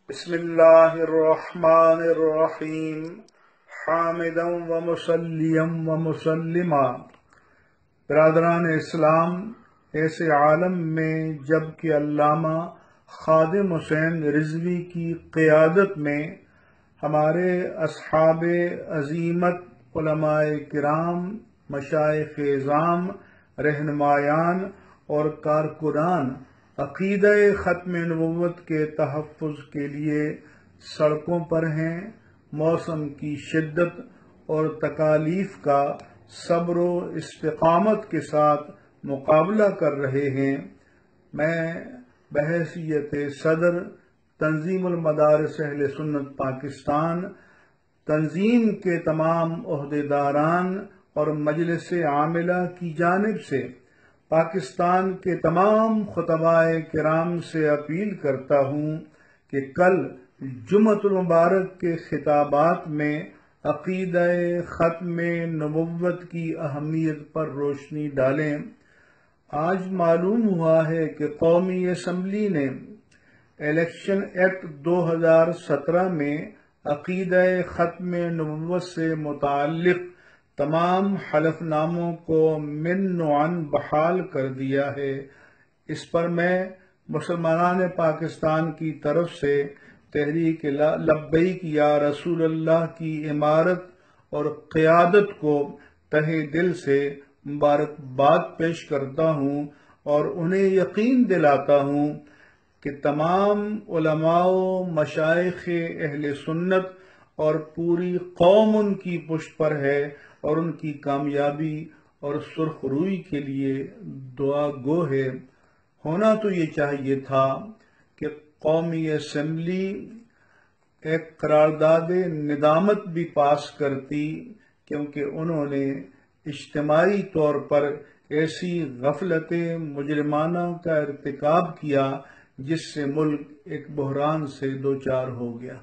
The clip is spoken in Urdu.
بسم اللہ الرحمن الرحیم حامدا و مسلیا و مسلما۔ برادران اسلام، ایسے عالم میں جب کہ علامہ خادم حسین رضوی کی قیادت میں ہمارے اصحاب عظیمت، علماء کرام، مشائخ اعظام، رہنمایان اور کارکنان عقیدہ ختم نبوت کے تحفظ کے لیے سڑکوں پر ہیں، موسم کی شدت اور تکالیف کا صبر و استقامت کے ساتھ مقابلہ کر رہے ہیں۔ میں بحیثیت صدر تنظیم المدارس اہل سنت پاکستان، تنظیم کے تمام عہدیداران اور مجلس عاملہ کی جانب سے پاکستان کے تمام خطباء کرام سے اپیل کرتا ہوں کہ کل جمعۃ المبارک کے خطابات میں عقیدہ ختم نبوت کی اہمیت پر روشنی ڈالیں۔ آج معلوم ہوا ہے کہ قومی اسمبلی نے الیکشن ایکٹ 2017 میں عقیدہ ختم نبوت سے متعلق تمام حلف ناموں کو من و عن بحال کر دیا ہے۔ اس پر میں مسلمانان پاکستان کی طرف سے تحریک لبیک یارسول اللہ کی عمارت اور قیادت کو تہہ دل سے مبارکباد پیش کرتا ہوں اور انہیں یقین دلاتا ہوں کہ تمام علماء و مشائخ اہل سنت اور پوری قوم ان کی پشت پر ہے اور ان کی کامیابی اور سرخ روئی کے لیے دعا گو ہے۔ ہونا تو یہ چاہیے تھا کہ قومی اسمبلی ایک قرارداد ندامت بھی پاس کرتی، کیونکہ انہوں نے اجتماعی طور پر ایسی غفلت مجرمانہ کا ارتکاب کیا جس سے ملک ایک بحران سے دوچار ہو گیا۔